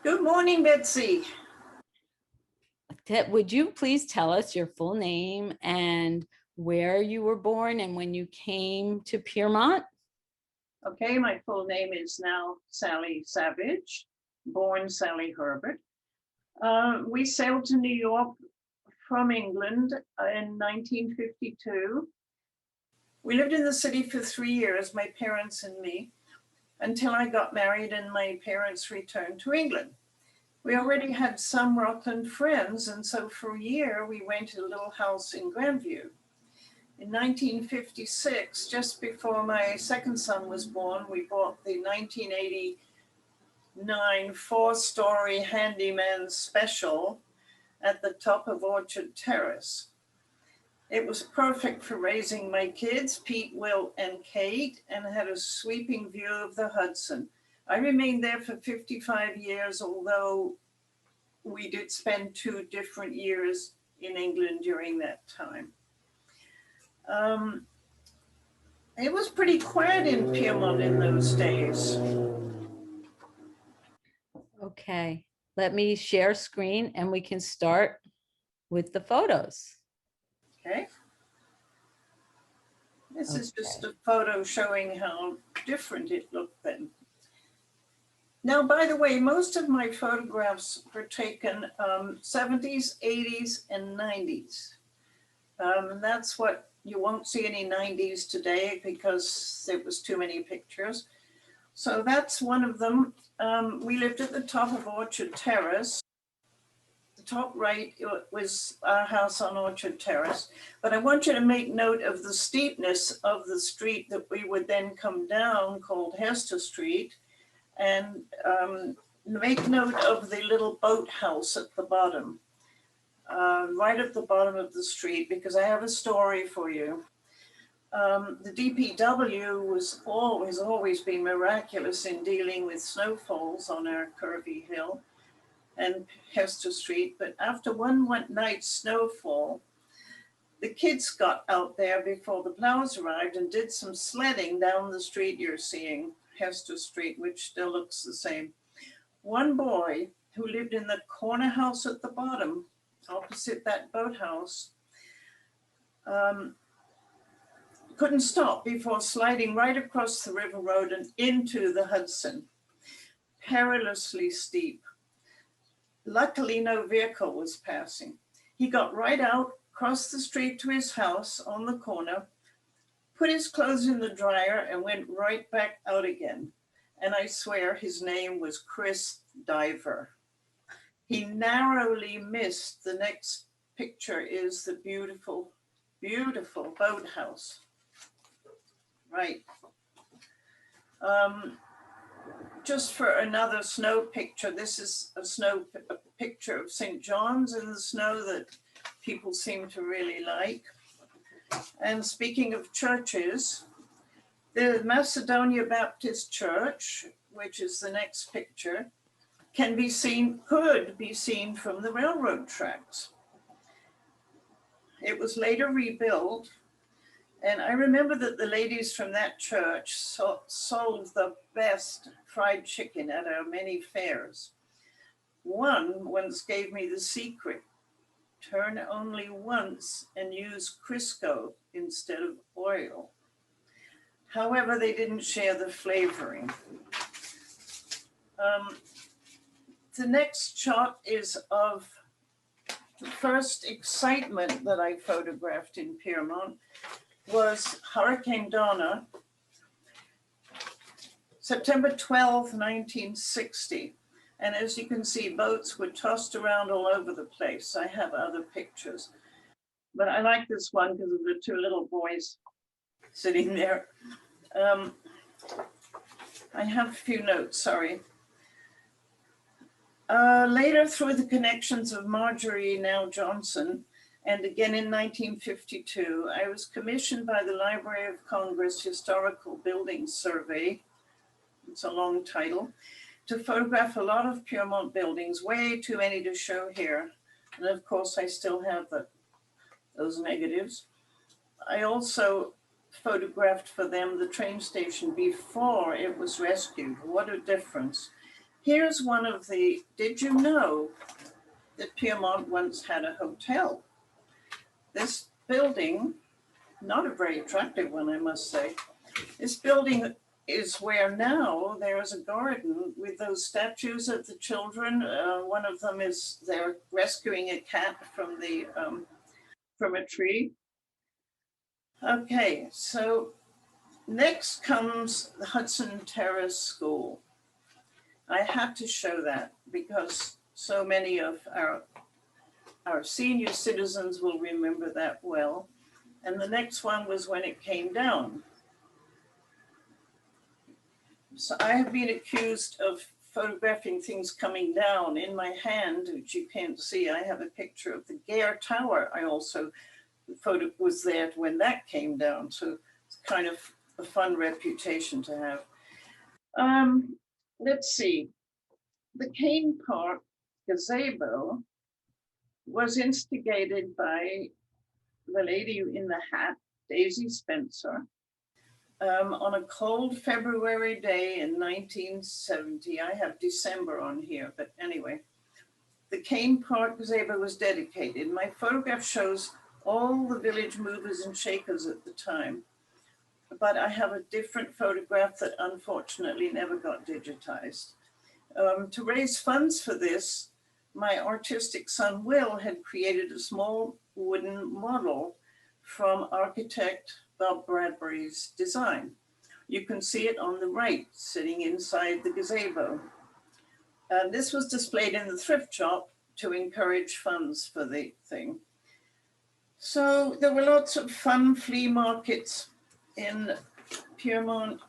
Good morning, Betsy. Would you please tell us your full name and where you were born and when you came to Piermont? Okay, my full name is now Sally Savage, born Sally Herbert. We sailed to New York from England in 1952. We lived in the city for 3 years, my parents and me, until I got married and my parents returned to England. We already had some Rockland friends, and so for a year we rented a little house in Grandview. In 1956, just before my second son was born, we bought the 1989 four-story handyman special at the top of Orchard Terrace. It was perfect for raising my kids, Pete, Will, and Kate, and had a sweeping view of the Hudson. I remained there for 55 years, although we did spend 2 different years in England during that time. It was pretty quiet in Piermont in those days. Okay, let me share screen and we can start with the photos. Okay. This is just a photo showing how different it looked then. Now, by the way, most of my photographs were taken 70s, 80s, and 90s. And that's what you won't see any 90s today because there was too many pictures. So that's one of them. We lived at the top of Orchard Terrace. The top right was our house on Orchard Terrace. But I want you to make note of the steepness of the street that we would then come down, called Hester Street. And make note of the little boathouse at the bottom, right at the bottom of the street, because I have a story for you. The DPW was always been miraculous in dealing with snowfalls on our curvy hill and Hester Street. But after one night's snowfall, the kids got out there before the plows arrived and did some sledding down the street you're seeing, Hester Street, which still looks the same. One boy who lived in the corner house at the bottom, opposite that boathouse, couldn't stop before sliding right across the river road and into the Hudson, perilously steep. Luckily, no vehicle was passing. He got right out, crossed the street to his house on the corner, put his clothes in the dryer, and went right back out again. And I swear his name was Chris Diver. He narrowly missed. The next picture is the beautiful, beautiful boathouse. Right. Just for another snow picture, this is a picture of St. John's in the snow that people seem to really like. And speaking of churches, the Macedonia Baptist Church, which is the next picture, could be seen from the railroad tracks. It was later rebuilt, and I remember that the ladies from that church sold the best fried chicken at our many fairs. One once gave me the secret: turn only once and use Crisco instead of oil. However, they didn't share the flavoring. The next shot is of the first excitement that I photographed in Piermont was Hurricane Donna, September 12, 1960. And as you can see, boats were tossed around all over the place. I have other pictures, but I like this one because of the 2 little boys sitting there. I have a few notes, sorry. Later, through the connections of Marjorie, now Johnson, and again in 1952, I was commissioned by the Library of Congress Historical Buildings Survey, it's a long title, to photograph a lot of Piermont buildings, way too many to show here. And of course, I still have those negatives. I also photographed for them the train station before it was rescued. What a difference. Here's one of the, did you know that Piermont once had a hotel? This building, not a very attractive one, I must say. This building is where now there is a garden with those statues of the children. One of them is they're rescuing a cat from a tree. Okay, so next comes the Hudson Terrace School. I had to show that because so many of our senior citizens will remember that well. And the next one was when it came down. So I have been accused of photographing things coming down. In my hand, which you can't see, I have a picture of the Gare Tower. I also was there when that came down. So it's kind of a fun reputation to have. Let's see. The Cane Park gazebo was instigated by the lady in the hat, Daisy Spencer, on a cold February day in 1970. I have December on here, but anyway, the Cane Park gazebo was dedicated. My photograph shows all the village movers and shakers at the time, but I have a different photograph that unfortunately never got digitized. To raise funds for this, my artistic son Will had created a small wooden model from architect Bob Bradbury's design. You can see it on the right, sitting inside the gazebo. This was displayed in the thrift shop to encourage funds for the thing. So there were lots of fun flea markets in Piermont,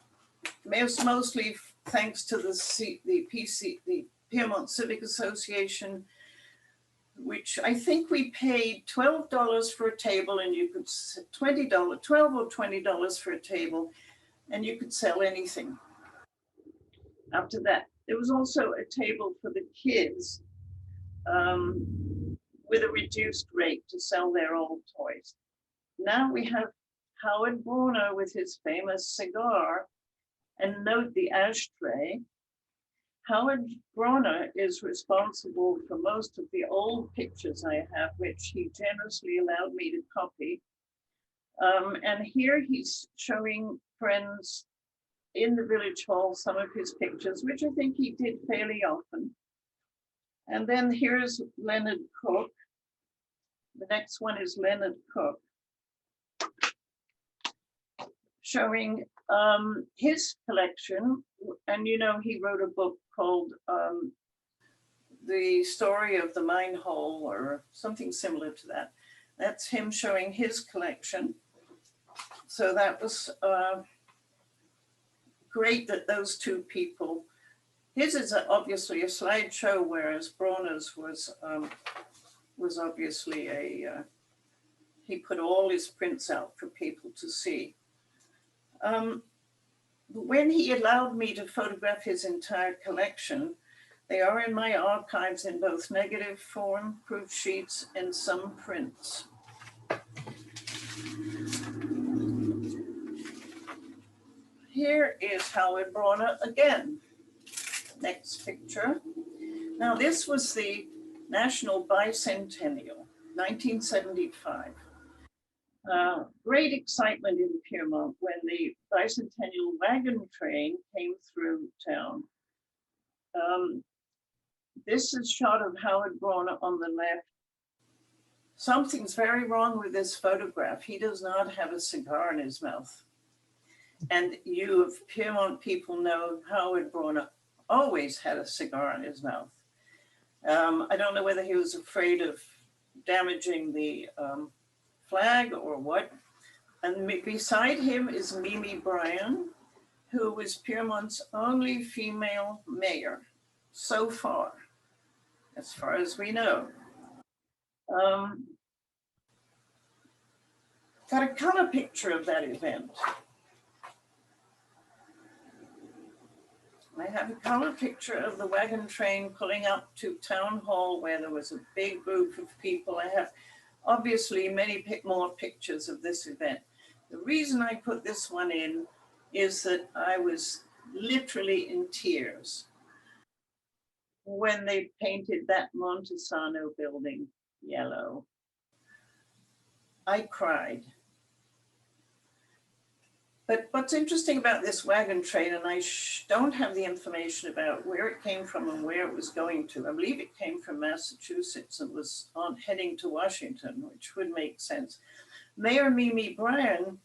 mostly thanks to the Piermont Civic Association, which I think we paid $12 for a table, and you could $12 or $20 for a table, and you could sell anything. After that, there was also a table for the kids with a reduced rate to sell their old toys. Now we have Howard Brauner with his famous cigar, and note the ashtray. Howard Brauner is responsible for most of the old pictures I have, which he generously allowed me to copy. And here he's showing friends in the village hall some of his pictures, which I think he did fairly often. And then here's Leonard Cook. The next one is Leonard Cook, showing his collection. And you know, he wrote a book called The Story of the Mine Hole, or something similar to that. That's him showing his collection. So that was great that those two people, his is obviously a slideshow, whereas Brauner's was obviously he put all his prints out for people to see. When he allowed me to photograph his entire collection, they are in my archives in both negative form, proof sheets, and some prints. Here is Howard Brauner again. Next picture. Now this was the National Bicentennial, 1975. Great excitement in Piermont when the bicentennial wagon train came through town. This is a shot of Howard Brauner on the left. Something's very wrong with this photograph. He does not have a cigar in his mouth. And you of Piermont people know Howard Brauner always had a cigar in his mouth. I don't know whether he was afraid of damaging the flag or what. And beside him is Mimi Bryan, who was Piermont's only female mayor so far, as far as we know. Got a color picture of that event. I have a color picture of the wagon train pulling up to town hall where there was a big group of people. I have obviously many more pictures of this event. The reason I put this one in is that I was literally in tears. when they painted that Montesano building yellow. I cried. But what's interesting about this wagon train, and I don't have the information about where it came from and where it was going to. I believe it came from Massachusetts and was heading to Washington, which would make sense. Mayor Mimi Bryan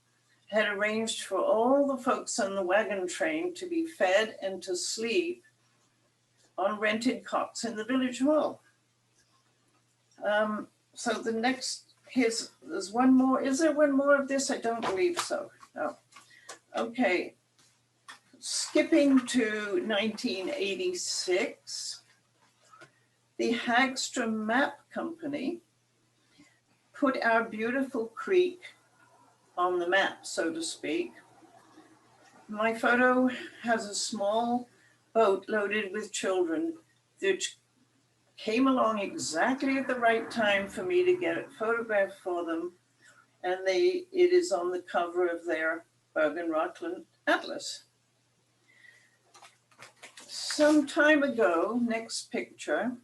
had arranged for all the folks on the wagon train to be fed and to sleep on rented cots in the village hall. So the next, there's one more. Is there one more of this? I don't believe so. No. Okay, skipping to 1986, the Hagstrom Map Company put our beautiful creek on the map, so to speak. My photo has a small boat loaded with children that came along exactly at the right time for me to get it photographed for them, and it is on the cover of their Bergen-Rockland Atlas. Some time ago, next picture.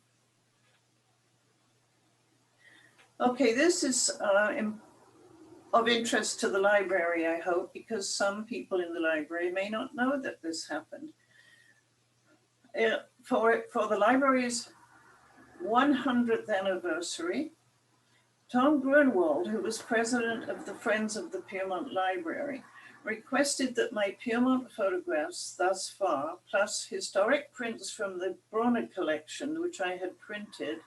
Okay, this is of interest to the library, I hope, because some people in the library may not know that this happened. For the library's 100th anniversary, Tom Grunwald, who was president of the Friends of the Piermont Library, requested that my Piermont photographs thus far, plus historic prints from the Brona collection, which I had printed,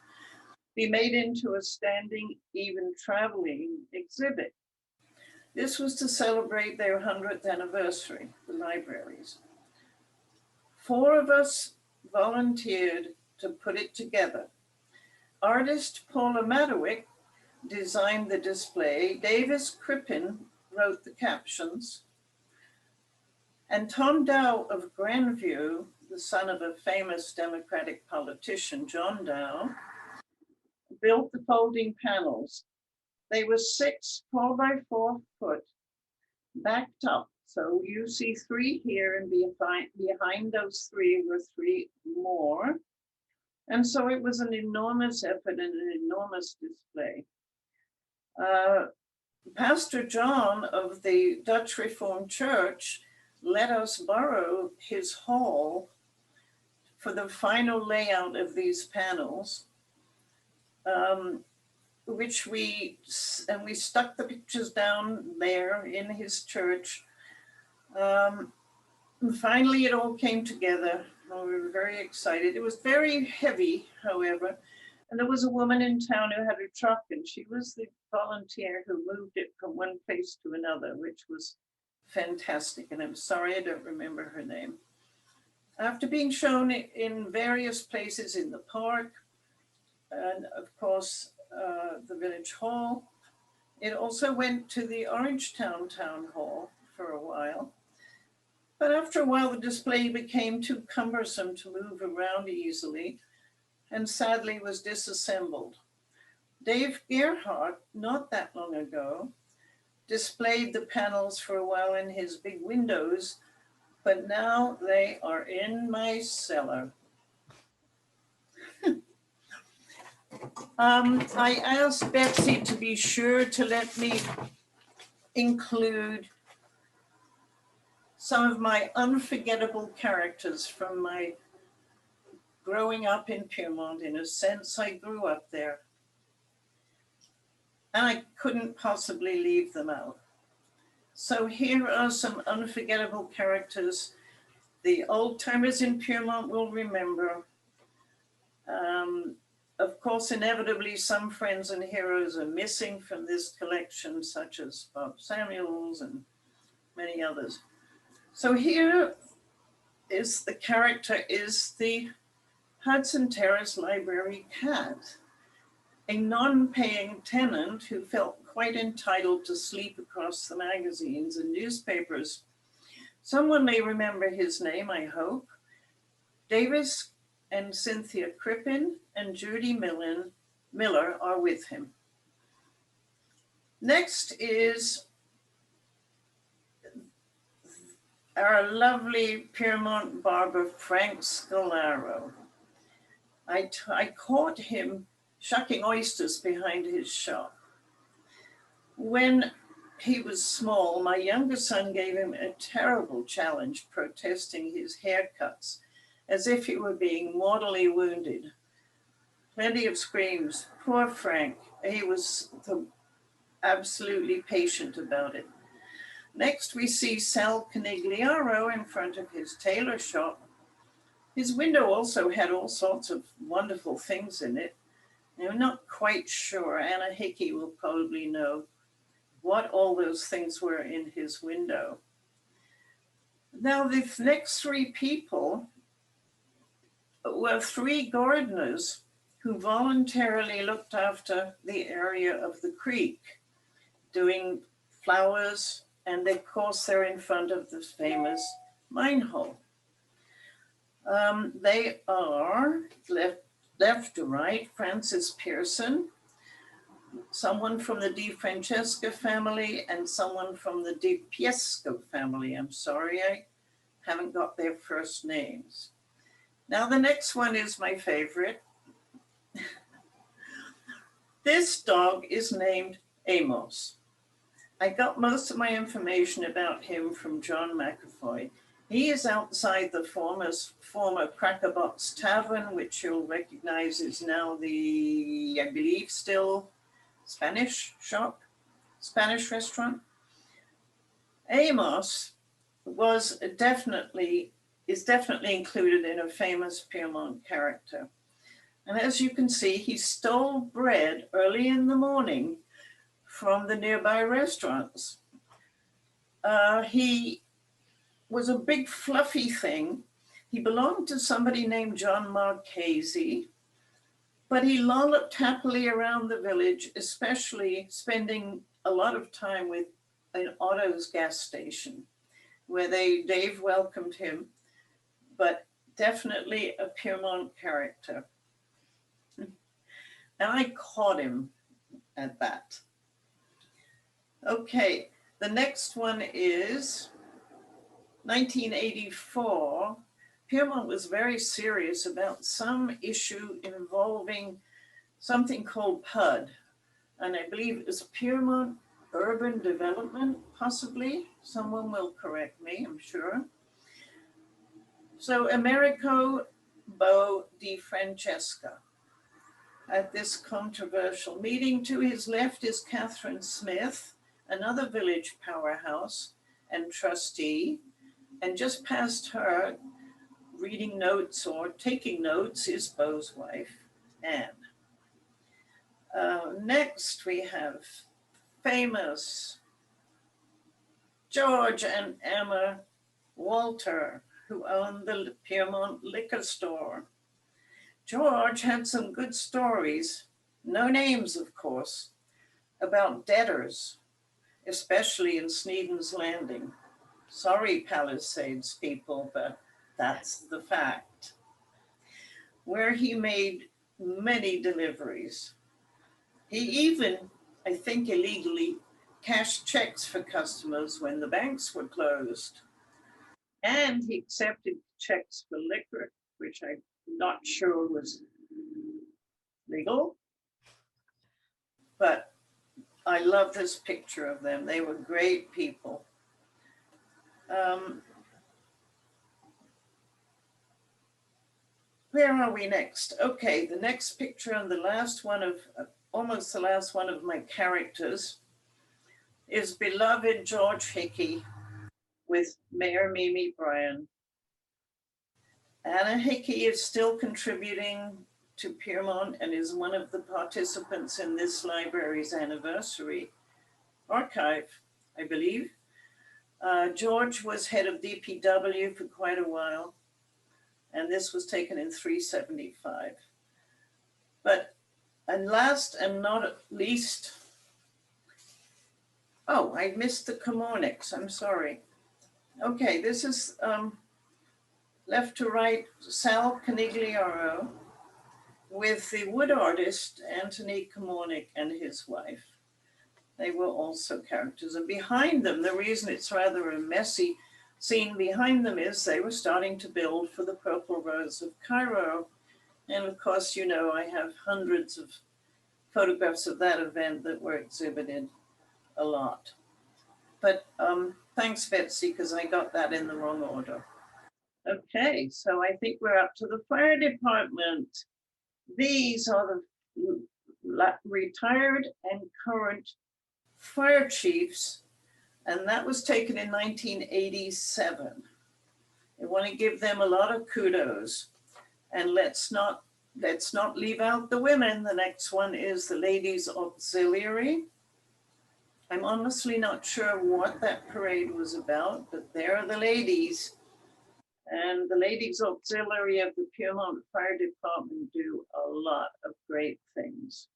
be made into a standing, even traveling exhibit. This was to celebrate their 100th anniversary, the libraries. 4 of us volunteered to put it together. Artist Paula Madawick designed the display, Davis Crippen wrote the captions, and Tom Dow of Grandview, the son of a famous Democratic politician, John Dow, built the folding panels. They were 6 4x4 foot, backed up. So you see 3 here, and behind those 3 were 3 more. And so it was an enormous effort and an enormous display. Pastor John of the Dutch Reformed Church let us borrow his hall for the final layout of these panels, which we stuck the pictures down there in his church. And finally, it all came together. We were very excited. It was very heavy, however. And there was a woman in town who had a truck, and she was the volunteer who moved it from one place to another, which was fantastic. And I'm sorry I don't remember her name. After being shown in various places in the park, and of course, the village hall, it also went to the Orangetown Town Hall for a while. But after a while, the display became too cumbersome to move around easily, and sadly was disassembled. Dave Gerhardt, not that long ago, displayed the panels for a while in his big windows, but now they are in my cellar. I asked Betsy to be sure to let me include some of my unforgettable characters from my growing up in Piermont. In a sense, I grew up there. And I couldn't possibly leave them out. So here are some unforgettable characters the old timers in Piermont will remember. Of course, inevitably, some friends and heroes are missing from this collection, such as Bob Samuels and many others. So here is the character, is the Hudson Terrace Library cat, a non-paying tenant who felt quite entitled to sleep across the magazines and newspapers. Someone may remember his name, I hope. Davis and Cynthia Crippen and Judy Miller are with him. Next is our lovely Piermont barber, Frank Scalaro. I caught him shucking oysters behind his shop. When he was small, my younger son gave him a terrible challenge, protesting his haircuts as if he were being mortally wounded. Plenty of screams. Poor Frank. He was absolutely patient about it. Next, we see Sal Canigliaro in front of his tailor shop. His window also had all sorts of wonderful things in it. I'm not quite sure. Anna Hickey will probably know what all those things were in his window. Now, the next three people were three gardeners who voluntarily looked after the area of the creek, doing flowers, and of course they're in front of this famous mine hole. They are left to right, Francis Pearson, someone from the Di Francesca family, and someone from the Di Piesco family. I'm sorry, I haven't got their first names. Now the next one is my favorite. This dog is named Amos. I got most of my information about him from John McAvoy. He is outside the former Crackerbox Tavern, which you'll recognize is now the, I believe, still Spanish shop, Spanish restaurant. Amos is definitely included in a famous Piedmont character. And as you can see, he stole bread early in the morning from the nearby restaurants. He was a big fluffy thing. He belonged to somebody named John Marchese, but he lolloped happily around the village, especially spending a lot of time with an Otto's gas station, where Dave welcomed him, but definitely a Piedmont character. And I caught him at that. Okay, the next one is 1984. Piedmont was very serious about some issue involving something called PUD, and I believe it was Piedmont Urban Development, possibly. Someone will correct me, I'm sure. So Americo Bo Di Francesca. At this controversial meeting, to his left is Catherine Smith, another village powerhouse and trustee, and just past her, reading notes or taking notes, is Bo's wife, Anne. Next, we have famous George and Emma Walter, who owned the Piedmont liquor store. George had some good stories, no names, of course, about debtors, especially in Sneeden's Landing. Sorry, Palisades people, but that's the fact. Where he made many deliveries. He even, I think illegally, cashed checks for customers when the banks were closed. And he accepted checks for liquor, which I'm not sure was legal. But I love this picture of them. They were great people. Where are we next? Okay, the next picture and the last one of, almost the last one of my characters is beloved George Hickey with Mayor Mimi Bryan. Anna Hickey is still contributing to Piedmont and is one of the participants in this library's anniversary archive, I believe. George was head of DPW for quite a while, and this was taken in 375. And last and not least, oh, I missed the Komorniks, I'm sorry. Okay, this is left to right, Sal Canigliaro with the wood artist Anthony Komornik and his wife. They were also characters. And behind them, the reason it's rather a messy scene behind them is they were starting to build for the Purple Rose of Cairo And of course, you know, I have hundreds of photographs of that event that were exhibited a lot. But thanks, Betsy, because I got that in the wrong order. Okay, so I think we're up to the fire department. These are the retired and current fire chiefs, and that was taken in 1987. I want to give them a lot of kudos. And let's not leave out the women. The next one is the Ladies Auxiliary. I'm honestly not sure what that parade was about, but there are the ladies. And the Ladies Auxiliary of the Piermont Fire Department do a lot of great things.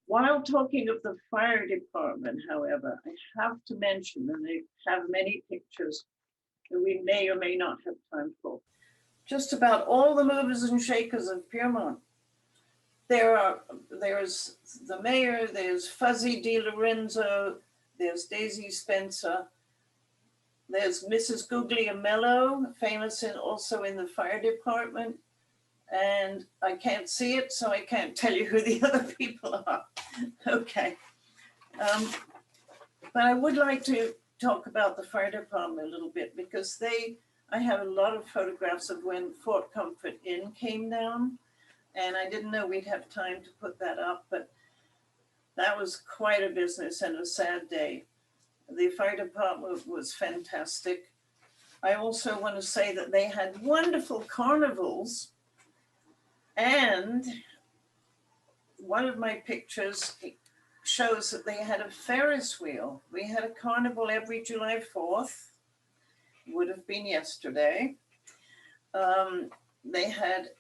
While talking of the fire department, however, I have to mention, and they have many pictures that we may or may not have time for, just about all the movers and shakers of Piermont. There's the mayor, there's Fuzzy DiLorenzo, there's Daisy Spencer, there's Mrs. Guglielmello, famous also in the fire department. And I can't see it, so I can't tell you who the other people are. Okay. But I would like to talk about the fire department a little bit, because I have a lot of photographs of when Fort Comfort Inn came down, and I didn't know we'd have time to put that up, but that was quite a business and a sad day. The fire department was fantastic. I also want to say that they had wonderful carnivals, and one of my pictures shows that they had a Ferris wheel. We had a carnival every July 4th. Would have been yesterday. They had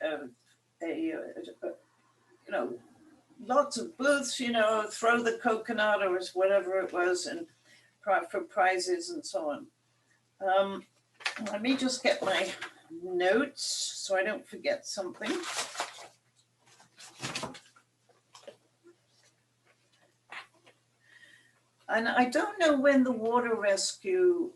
lots of booths, throw the coconut or whatever it was, and for prizes and so on. Let me just get my notes so I don't forget something. And I don't know when the water rescue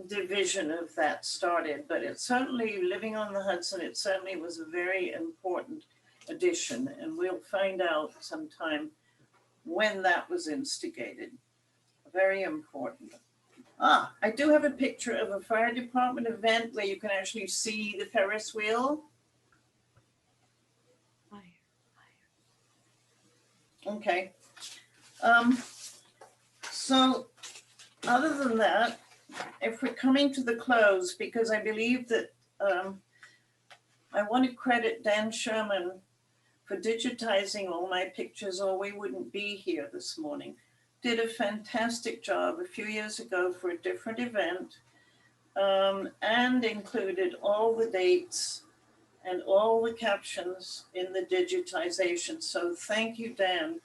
division of that started, but it certainly, living on the Hudson, it certainly was a very important addition, and we'll find out sometime when that was instigated. Very important. I do have a picture of a fire department event where you can actually see the Ferris wheel. Okay. So other than that, if we're coming to the close, because I believe that I want to credit Dan Sherman for digitizing all my pictures, or we wouldn't be here this morning. Did a fantastic job a few years ago for a different event, and included all the dates and all the captions in the digitization. So thank you, Dan.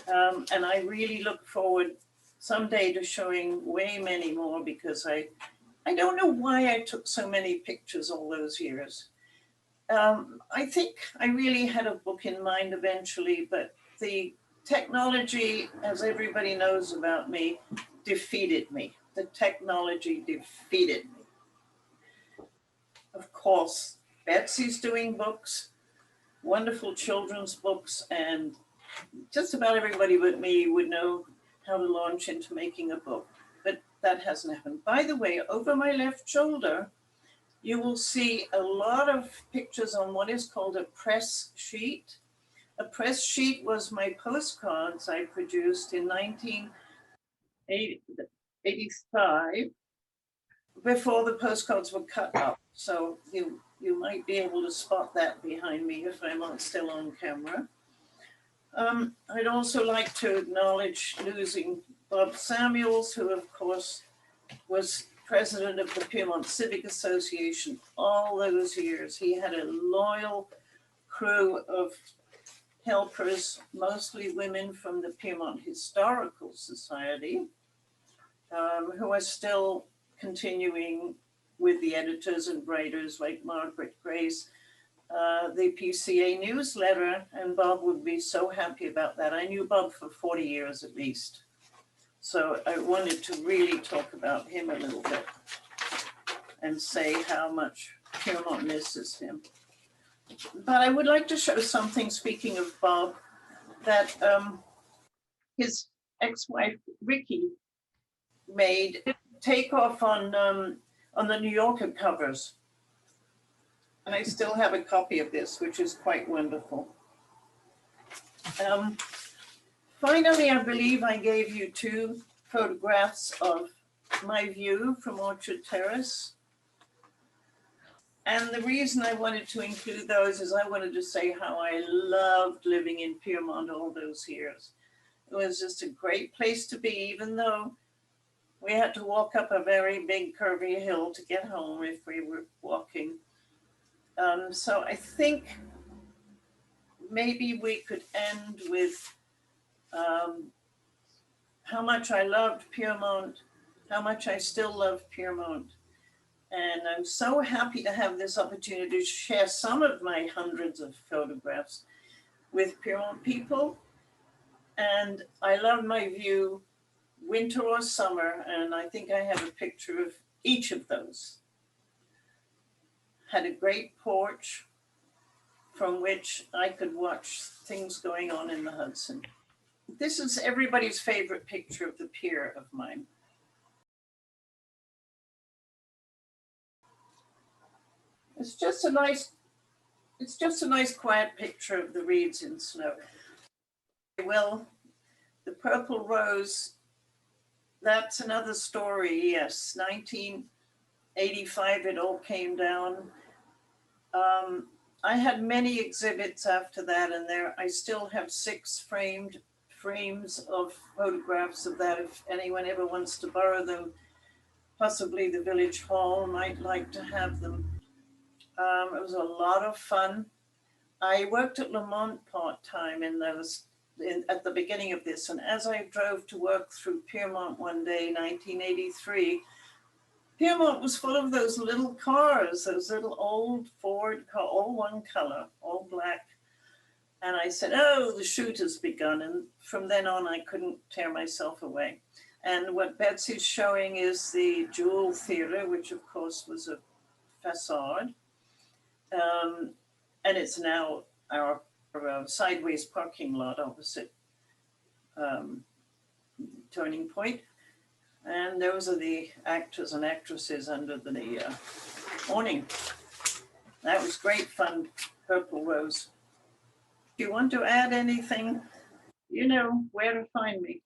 And I really look forward someday to showing way many more, because I don't know why I took so many pictures all those years. I think I really had a book in mind eventually, but the technology, as everybody knows about me, defeated me. The technology defeated me. Of course, Betsy's doing books, wonderful children's books, and just about everybody but me would know how to launch into making a book, but that hasn't happened. By the way, over my left shoulder, you will see a lot of pictures on what is called a press sheet. A press sheet was my postcards I produced in 1985, before the postcards were cut up. So you might be able to spot that behind me if I'm not still on camera. I'd also like to acknowledge losing Bob Samuels, who of course was president of the Piermont Civic Association all those years. He had a loyal crew of helpers, mostly women from the Piermont Historical Society, who are still continuing with the editors and writers like Margaret Grace, the PCA newsletter, and Bob would be so happy about that. I knew Bob for 40 years at least. So I wanted to really talk about him a little bit and say how much Piermont misses him. But I would like to show something, speaking of Bob, that his ex-wife, Ricky, made take off on the New Yorker covers. And I still have a copy of this, which is quite wonderful. Finally, I believe I gave you 2 photographs of my view from Orchard Terrace. And the reason I wanted to include those is I wanted to say how I loved living in Piermont all those years. It was just a great place to be, even though we had to walk up a very big curvy hill to get home if we were walking. So I think maybe we could end with how much I loved Piermont, how much I still love Piermont. And I'm so happy to have this opportunity to share some of my hundreds of photographs with Piermont people. And I love my view, winter or summer, and I think I have a picture of each of those. Had a great porch from which I could watch things going on in the Hudson. This is everybody's favorite picture of the pier of mine. It's just a nice quiet picture of the reeds in snow. Well, the purple rose, that's another story, yes. 1985, it all came down. I had many exhibits after that, and I still have 6 frames of photographs of that if anyone ever wants to borrow them. Possibly the Village Hall might like to have them. It was a lot of fun. I worked at Lamont part-time at the beginning of this, and as I drove to work through Piermont one day, 1983, Piermont was full of those little cars, those little old Ford car, all one color, all black. And I said, oh, the shoot has begun. And from then on, I couldn't tear myself away. And what Betsy's showing is the Jewel Theater, which of course was a facade. And it's now our sideways parking lot opposite Turning Point. And those are the actors and actresses under the awning. That was great fun, Purple Rose. If you want to add anything, you know where to find me.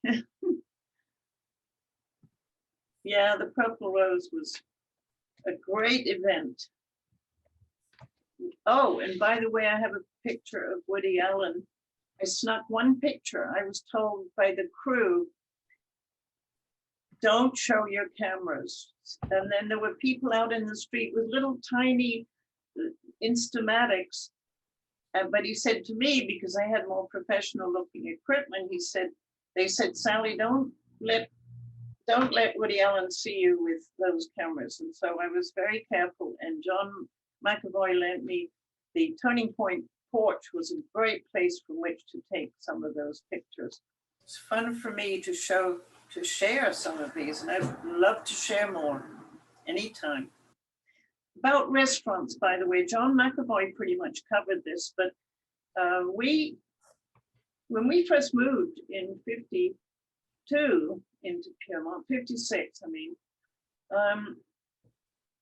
Yeah, the Purple Rose was a great event. Oh, and by the way, I have a picture of Woody Allen. I snuck one picture. I was told by the crew, don't show your cameras. And then there were people out in the street with little tiny Instamatics. But he said to me, because I had more professional looking equipment, they said, Sally, don't let Woody Allen see you with those cameras. And so I was very careful. And John McAvoy lent me the Turning Point porch, was a great place from which to take some of those pictures. It's fun for me to share some of these, and I'd love to share more anytime. About restaurants, by the way, John McAvoy pretty much covered this, but when we first moved in 52 into Piermont, 56, I mean,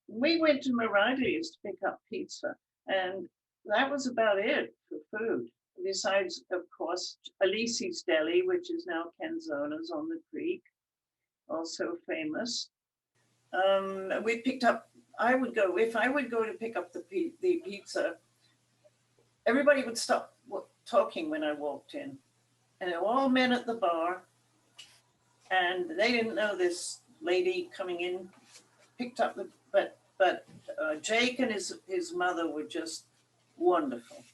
we went to Miraglia's to pick up pizza, and that was about it for food. Besides, of course, Alisi's Deli, which is now Canzona's on the creek, also famous. We picked up, if I would go to pick up the pizza, everybody would stop talking when I walked in. And they were all men at the bar, and they didn't know this lady coming in, picked up but Jake and his mother were just wonderful.